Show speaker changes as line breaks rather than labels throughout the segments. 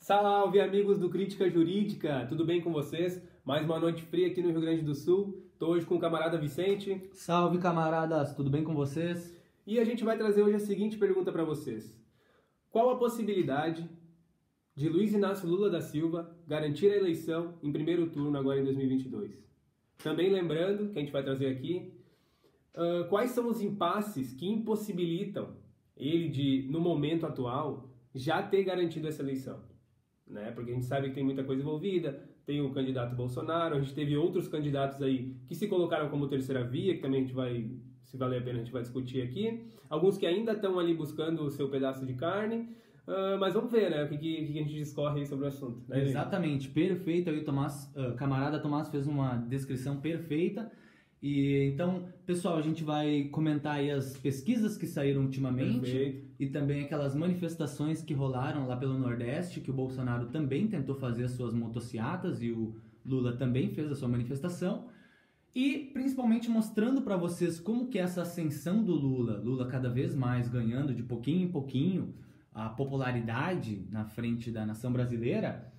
Salve, amigos do Crítica Jurídica! Tudo bem com vocês? Mais uma noite fria aqui no Rio Grande do Sul. Estou hoje com o camarada Vicente.
Salve, camaradas! Tudo bem com vocês?
E a gente vai trazer hoje a seguinte pergunta para vocês. Qual a possibilidade de Luiz Inácio Lula da Silva garantir a eleição em primeiro turno agora em 2022? Também lembrando que a gente vai trazer aqui quais são os impasses que impossibilitam ele de, no momento atual, já ter garantido essa eleição. Né? Porque a gente sabe que tem muita coisa envolvida, tem o candidato Bolsonaro, a gente teve outros candidatos aí que se colocaram como terceira via, que também a gente vai, se valer a pena, a gente vai discutir aqui. Alguns que ainda estão ali buscando o seu pedaço de carne, mas vamos ver, né, o que a gente discorre aí sobre o assunto. Né,
exatamente, perfeito aí, Tomás, camarada Tomás fez uma descrição perfeita. E então, pessoal, a gente vai comentar aí as pesquisas que saíram ultimamente.
Perfeito.
E também aquelas manifestações que rolaram lá pelo Nordeste, que o Bolsonaro também tentou fazer as suas motociatas e o Lula também fez a sua manifestação. E principalmente mostrando para vocês como que essa ascensão do Lula cada vez mais ganhando de pouquinho em pouquinho a popularidade na frente da nação brasileira.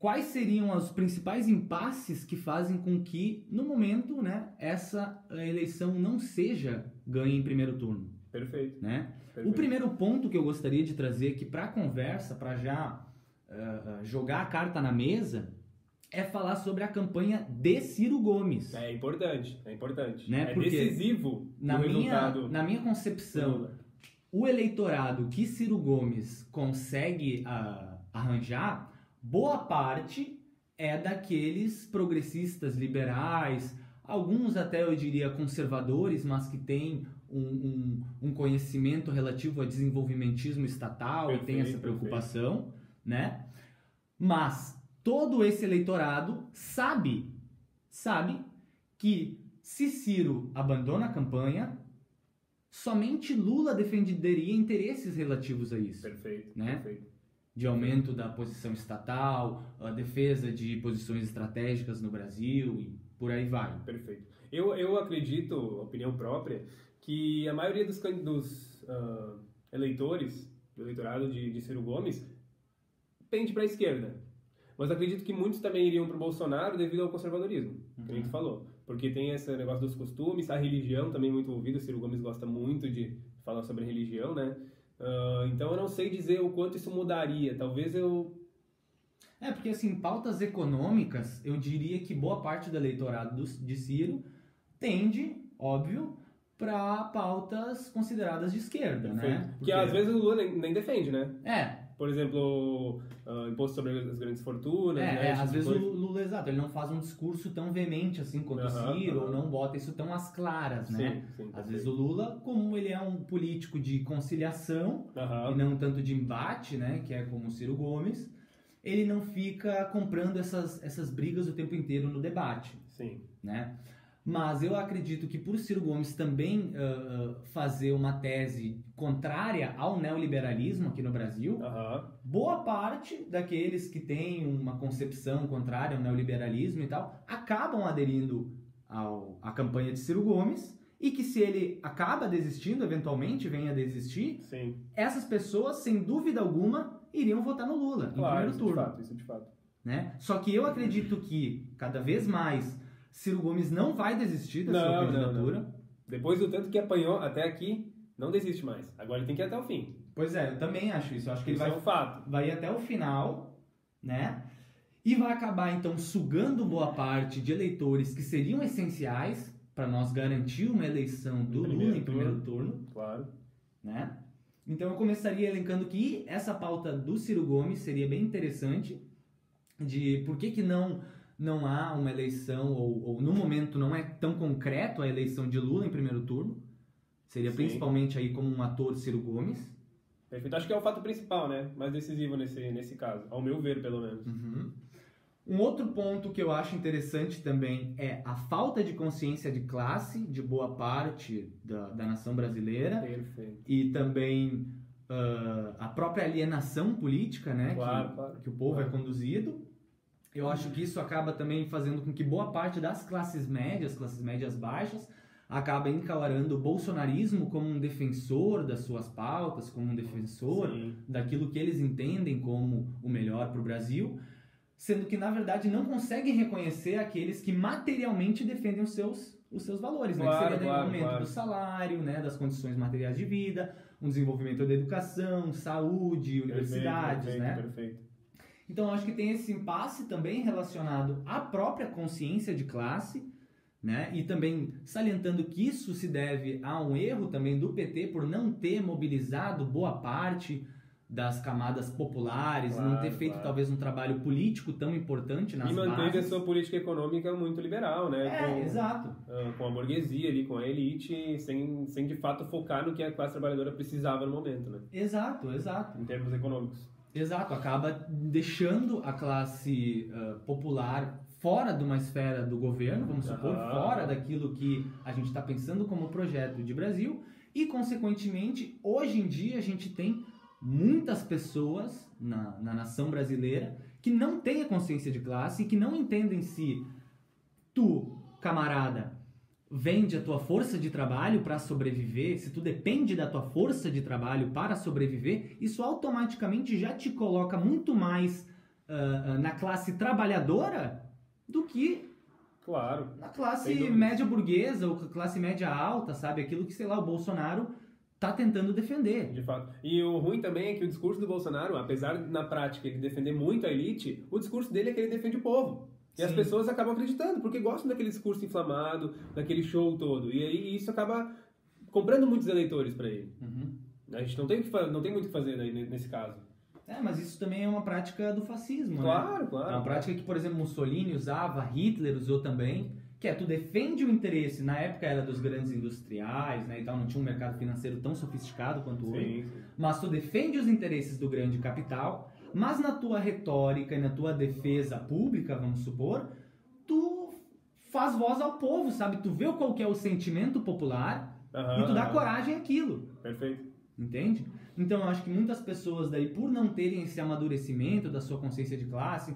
Quais seriam os principais impasses que fazem com que, no momento, né, essa eleição não seja ganha em primeiro turno?
Perfeito.
Né?
Perfeito.
O primeiro ponto que eu gostaria de trazer aqui para a conversa, para já jogar a carta na mesa, é falar sobre a campanha de Ciro Gomes.
É importante, é importante.
Né?
É
porque
decisivo
na
resultado.
minha concepção, o eleitorado que Ciro Gomes consegue arranjar, boa parte é daqueles progressistas liberais, alguns até eu diria conservadores, mas que têm um conhecimento relativo a desenvolvimentismo estatal. Perfeito, e tem essa preocupação, né? Mas todo esse eleitorado sabe que se Ciro abandona a campanha, somente Lula defenderia interesses relativos a isso.
Perfeito,
né?
Perfeito.
De aumento da posição estatal, a defesa de posições estratégicas no Brasil e por aí vai.
Perfeito. Eu acredito, opinião própria, que a maioria dos eleitores, do eleitorado de Ciro Gomes, pende para a esquerda. Mas acredito que muitos também iriam para o Bolsonaro devido ao conservadorismo, que a gente falou. Porque tem esse negócio dos costumes, a religião também muito envolvida. O Ciro Gomes gosta muito de falar sobre religião, né? Então eu não sei dizer o quanto isso mudaria. Talvez eu...
porque assim, pautas econômicas, eu diria que boa parte do eleitorado de Ciro tende, óbvio, para pautas consideradas de esquerda, né?
Porque às vezes o Lula nem defende, né? Por exemplo, imposto sobre as grandes fortunas, né?
Às vezes o Lula, exato, ele não faz um discurso tão veemente assim quanto o Ciro, ou não bota isso tão às claras, né?
Sim,
às vezes o Lula, como ele é um político de conciliação e não tanto de embate, né? Que é como o Ciro Gomes, ele não fica comprando essas brigas o tempo inteiro no debate.
Sim.
Né? Mas eu acredito que por Ciro Gomes também fazer uma tese contrária ao neoliberalismo aqui no Brasil, boa parte daqueles que têm uma concepção contrária ao neoliberalismo e tal, acabam aderindo à campanha de Ciro Gomes, e que se ele acaba desistindo, eventualmente venha a desistir,
sim,
essas pessoas, sem dúvida alguma, iriam votar no Lula, em primeiro turno.
Isso de fato.
Né? Só que eu acredito que, cada vez mais, Ciro Gomes não vai desistir da sua candidatura.
Não. Depois do tanto que apanhou até aqui, não desiste mais. Agora ele tem que ir até o fim.
Pois é, eu também acho isso. Eu acho que ele
é um fato.
Vai ir até o final, né? E vai acabar, então, sugando boa parte de eleitores que seriam essenciais para nós garantir uma eleição do Lula em primeiro turno.
Claro.
Né? Então eu começaria elencando que essa pauta do Ciro Gomes seria bem interessante, de por que não há uma eleição, ou no momento não é tão concreto a eleição de Lula em primeiro turno. Seria principalmente aí como um ator Ciro Gomes.
Perfeito. Acho que é o fato principal, né? Mais decisivo nesse caso, ao meu ver, pelo menos.
Um outro ponto que eu acho interessante também é a falta de consciência de classe de boa parte da nação brasileira.
Perfeito.
E também a própria alienação política, né? Que o povo é conduzido. Eu acho que isso acaba também fazendo com que boa parte das classes médias baixas, acaba encarando o bolsonarismo como um defensor das suas pautas, como um defensor daquilo que eles entendem como o melhor para o Brasil, sendo que, na verdade, não conseguem reconhecer aqueles que materialmente defendem os seus valores, né? Que seria o aumento do salário, né? Das condições materiais de vida, um desenvolvimento da educação, saúde, universidades, né?
Perfeito.
Então, acho que tem esse impasse também relacionado à própria consciência de classe, né? E também salientando que isso se deve a um erro também do PT por não ter mobilizado boa parte das camadas populares, não ter feito talvez um trabalho político tão importante nas bases.
E manteve a sua política econômica muito liberal, né?
Exato.
Com a burguesia ali, com a elite, sem de fato focar no que a classe trabalhadora precisava no momento, né?
Exato.
Em termos econômicos.
Exato, acaba deixando a classe popular fora de uma esfera do governo, vamos supor, fora daquilo que a gente está pensando como projeto de Brasil, e consequentemente, hoje em dia a gente tem muitas pessoas na nação brasileira que não têm a consciência de classe e que não entendem se tu, camarada, vende a tua força de trabalho para sobreviver, se tu depende da tua força de trabalho para sobreviver, isso automaticamente já te coloca muito mais na classe trabalhadora do que na classe média burguesa ou classe média alta, sabe? Aquilo que, sei lá, o Bolsonaro tá tentando defender.
De fato. E o ruim também é que o discurso do Bolsonaro, apesar na prática ele defender muito a elite, o discurso dele é que ele defende o povo. E as pessoas acabam acreditando, porque gostam daquele discurso inflamado, daquele show todo. E aí isso acaba comprando muitos eleitores para ele. A gente não tem muito o que fazer nesse caso.
Mas isso também é uma prática do fascismo,
Claro.
É uma prática que, por exemplo, Mussolini usava, Hitler usou também, que tu defende o interesse, na época era dos grandes industriais, né, e tal, não tinha um mercado financeiro tão sofisticado quanto hoje, mas tu defende os interesses do grande capital, mas na tua retórica e na tua defesa pública, vamos supor, tu faz voz ao povo, sabe? Tu vê qual que é o sentimento popular e tu dá coragem àquilo.
Perfeito.
Entende? Então, eu acho que muitas pessoas daí, por não terem esse amadurecimento da sua consciência de classe,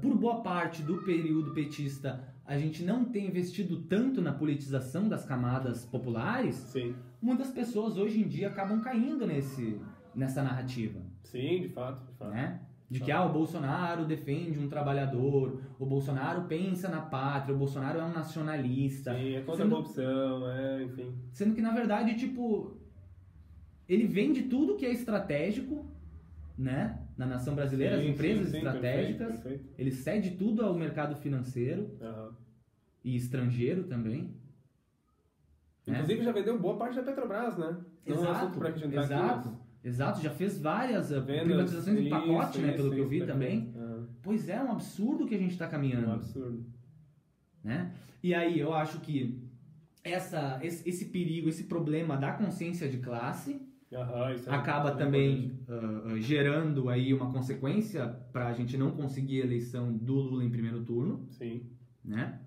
por boa parte do período petista, a gente não tem investido tanto na politização das camadas populares, muitas pessoas hoje em dia acabam caindo nessa narrativa.
Sim, de fato.
Né? De que o Bolsonaro defende um trabalhador, o Bolsonaro pensa na pátria, o Bolsonaro é um nacionalista.
Sim, é contra a corrupção, enfim.
Sendo que, na verdade, ele vende tudo que é estratégico, né? Na nação brasileira, as empresas estratégicas,
perfeito.
Ele cede tudo ao mercado financeiro e estrangeiro também.
Inclusive já vendeu boa parte da Petrobras, né? Não é assunto pra gente entrar aqui,
Exato, já fez várias privatizações em pacote, né? Pelo que eu vi também. Pois é um absurdo que a gente está caminhando.
Um absurdo.
Né? E aí eu acho que esse perigo, esse problema da consciência de classe acaba também gerando aí uma consequência para a gente não conseguir a eleição do Lula em primeiro turno.
Sim.
Né?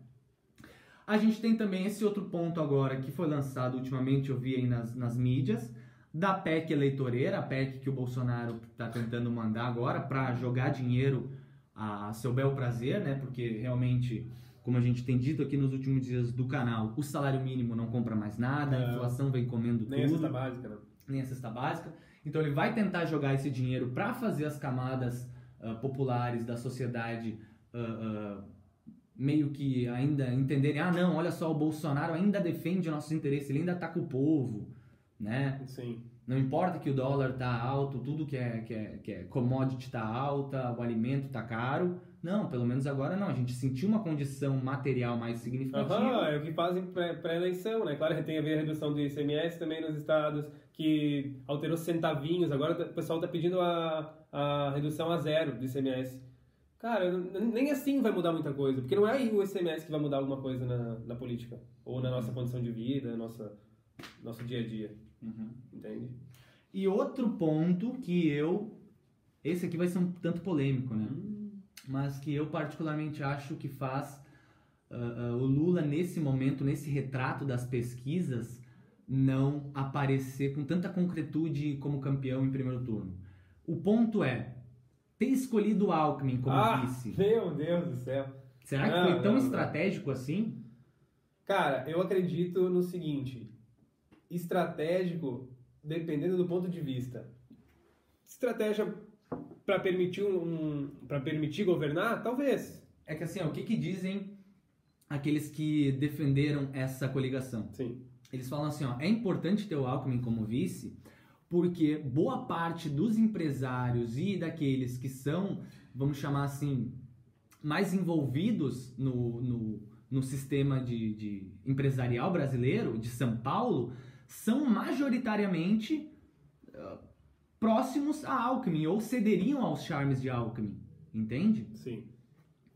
A gente tem também esse outro ponto agora que foi lançado ultimamente, eu vi aí nas mídias, da PEC eleitoreira, a PEC que o Bolsonaro está tentando mandar agora para jogar dinheiro a seu bel prazer, né? Porque realmente, como a gente tem dito aqui nos últimos dias do canal, o salário mínimo não compra mais nada, a inflação vem comendo tudo.
Nem a cesta básica, não.
Nem a cesta básica. Então ele vai tentar jogar esse dinheiro para fazer as camadas populares da sociedade meio que ainda entenderem, não, olha só, o Bolsonaro ainda defende nossos interesses, ele ainda tá com o povo, né?
Sim.
Não importa que o dólar tá alto, tudo que é commodity tá alta, o alimento tá caro. Não, pelo menos agora não. A gente sentiu uma condição material mais significativa.
É o que fazem pré-eleição, né? Claro que tem a ver a redução do ICMS também nos estados, que alterou centavinhos. Agora o pessoal tá pedindo a redução a zero do ICMS. Cara, nem assim vai mudar muita coisa, porque não é o ICMS que vai mudar alguma coisa na política, ou na nossa condição de vida, nosso dia a dia. Entende?
E outro ponto que esse aqui vai ser um tanto polêmico, né? Mas que eu particularmente acho que faz o Lula nesse momento, nesse retrato das pesquisas, não aparecer com tanta concretude como campeão em primeiro turno. O ponto é ter escolhido o Alckmin como vice.
Meu Deus do céu.
Será que foi tão estratégico assim?
Cara, eu acredito no seguinte, estratégico, dependendo do ponto de vista. Estratégia para permitir governar, talvez.
É que assim, ó, o que dizem aqueles que defenderam essa coligação?
Sim.
Eles falam assim, ó, é importante ter o Alckmin como vice, porque boa parte dos empresários e daqueles que são, vamos chamar assim, mais envolvidos no sistema de empresarial brasileiro, de São Paulo, são majoritariamente próximos a Alckmin, ou cederiam aos charmes de Alckmin, entende?
Sim.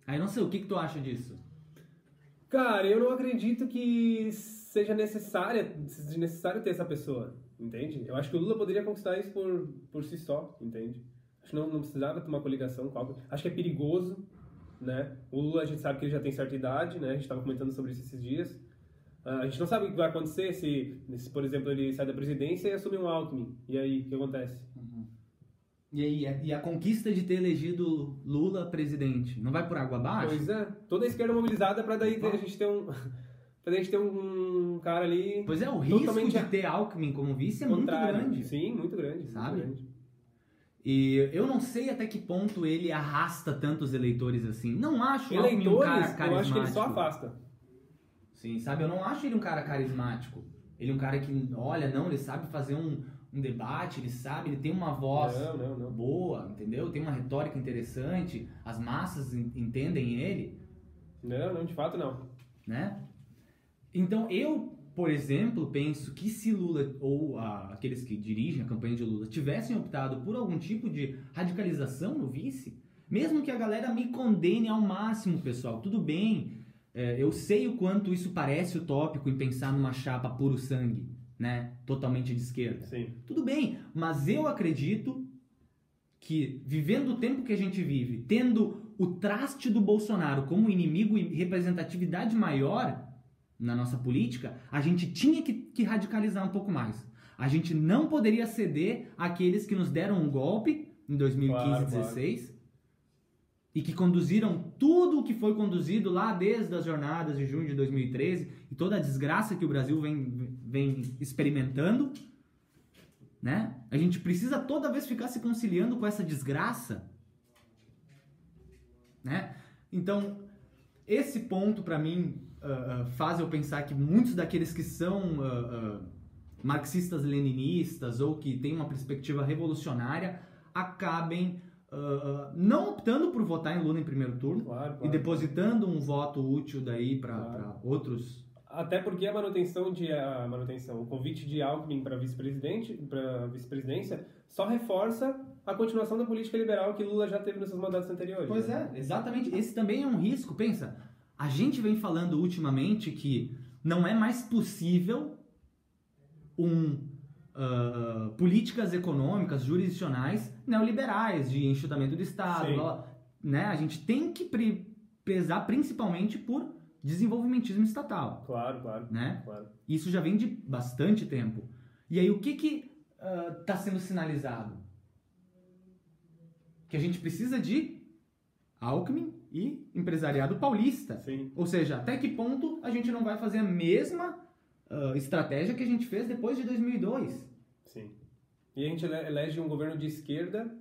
Aí não sei, o que tu acha disso?
Cara, eu não acredito que seja necessário ter essa pessoa, entende? Eu acho que o Lula poderia conquistar isso por si só, entende? Acho que não precisava ter uma coligação com algo. Acho que é perigoso, né? O Lula, a gente sabe que ele já tem certa idade, né? A gente estava comentando sobre isso esses dias. A gente não sabe o que vai acontecer se, por exemplo, ele sai da presidência e assume um Alckmin. E aí, o que acontece?
Uhum. E a conquista de ter elegido Lula presidente, não vai por água abaixo?
Pois é. Toda a esquerda mobilizada para daí a gente ter um... pra gente ter um cara ali...
Pois é, o risco de ter Alckmin como vice é muito grande.
Sim, muito grande.
Sabe?
Muito grande.
E eu não sei até que ponto ele arrasta tantos eleitores assim. Não acho
eleitores,
um cara carismático.
Eu acho que ele só afasta.
Sim, sabe? Eu não acho ele um cara carismático. Ele é um cara que, olha, não, ele sabe fazer um debate, ele tem uma voz boa, entendeu? Tem uma retórica interessante, as massas entendem ele.
Não, de fato não.
Né? Então eu, por exemplo, penso que se Lula ou aqueles que dirigem a campanha de Lula tivessem optado por algum tipo de radicalização no vice, mesmo que a galera me condene ao máximo, pessoal, tudo bem, eu sei o quanto isso parece utópico em pensar numa chapa puro sangue, né, totalmente de esquerda.
Sim.
Tudo bem, mas eu acredito que vivendo o tempo que a gente vive, tendo o traste do Bolsonaro como inimigo e representatividade maior na nossa política, a gente tinha que radicalizar um pouco mais. A gente não poderia ceder àqueles que nos deram um golpe em 2015 e 2016 e que conduziram tudo o que foi conduzido lá desde as jornadas de junho de 2013 e toda a desgraça que o Brasil vem experimentando, né? A gente precisa toda vez ficar se conciliando com essa desgraça, né? Então, esse ponto para mim faz eu pensar que muitos daqueles que são marxistas-leninistas ou que têm uma perspectiva revolucionária acabem não optando por votar em Lula em primeiro turno e depositando um voto útil daí para outros.
Até porque o convite de Alckmin para vice-presidência só reforça a continuação da política liberal que Lula já teve nos seus mandatos anteriores.
Pois é, exatamente. Esse também é um risco. Pensa, a gente vem falando ultimamente que não é mais possível políticas econômicas, jurisdicionais, neoliberais, de enxutamento do Estado. Né? A gente tem que pesar principalmente por desenvolvimentismo estatal.
Claro.
Né? Isso já vem de bastante tempo. E aí o que está sendo sinalizado? Que a gente precisa de Alckmin e empresariado paulista.
Sim.
Ou seja, até que ponto a gente não vai fazer a mesma estratégia que a gente fez depois de 2002?
Sim. E a gente elege um governo de esquerda,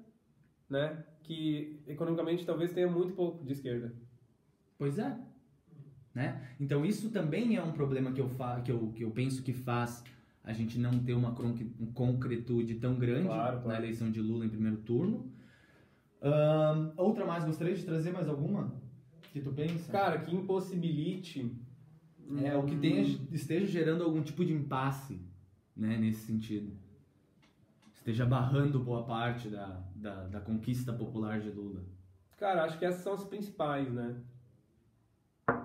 né, que economicamente talvez tenha muito pouco de esquerda.
Pois é. Né? Então isso também é um problema que eu penso que faz a gente não ter uma concretude tão grande na eleição de Lula em primeiro turno. Outra mais, gostaria de trazer mais alguma que tu pensa?
Cara, que impossibilite...
o que esteja gerando algum tipo de impasse, né, nesse sentido. Esteja barrando boa parte da conquista popular de Lula.
Cara, acho que essas são as principais, né?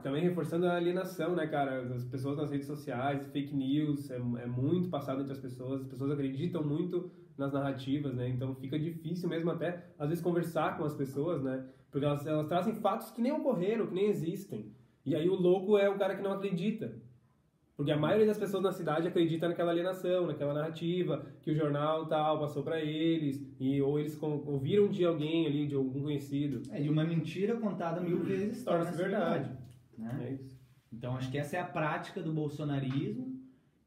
Também reforçando a alienação, né, cara? As pessoas nas redes sociais, fake news, é muito passado entre as pessoas acreditam muito nas narrativas, né? Então fica difícil mesmo até, às vezes, conversar com as pessoas, né? Porque elas trazem fatos que nem ocorreram, que nem existem. E aí o louco é o cara que não acredita. Porque a maioria das pessoas na cidade acredita naquela alienação, naquela narrativa, que o jornal tal passou pra eles, ou eles ouviram de alguém ali, de algum conhecido.
E uma mentira contada 1000 vezes torna-se verdade. Né?
É isso.
Então, acho que essa é a prática do bolsonarismo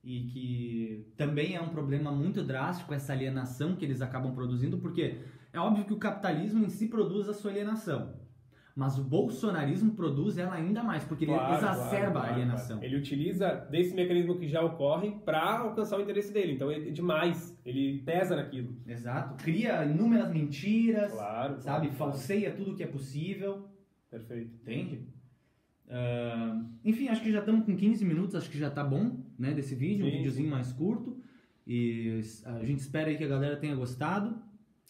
e que também é um problema muito drástico, essa alienação que eles acabam produzindo, porque é óbvio que o capitalismo em si produz a sua alienação, mas o bolsonarismo produz ela ainda mais, porque ele exacerba a alienação.
Claro. Ele utiliza desse mecanismo que já ocorre para alcançar o interesse dele, então é demais, ele pesa naquilo.
Exato, cria inúmeras mentiras, sabe?
Claro.
Falseia tudo que é possível.
Perfeito.
Entende? Enfim, acho que já estamos com 15 minutos, acho que já tá bom, né, desse vídeo, um videozinho mais curto. E a gente espera aí que a galera tenha gostado.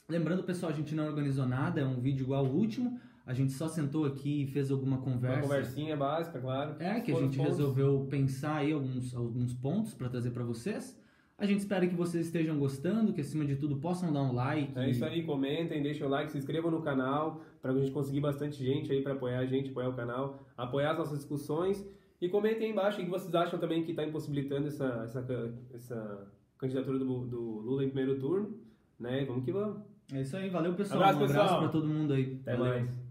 Lembrando, pessoal, a gente não organizou nada, é um vídeo igual ao último. A gente só sentou aqui e fez alguma conversa.
Uma conversinha básica, claro.
Que a gente resolveu pensar aí alguns pontos para trazer para vocês. A gente espera que vocês estejam gostando, que acima de tudo possam dar um like.
É isso aí, comentem, deixem o like, se inscrevam no canal para a gente conseguir bastante gente aí para apoiar a gente, apoiar o canal, apoiar as nossas discussões. E comentem aí embaixo o que vocês acham também que está impossibilitando essa candidatura do Lula em primeiro turno. Né? Vamos que vamos.
É isso aí, valeu pessoal.
Abraço,
um abraço para todo mundo aí.
Até mais.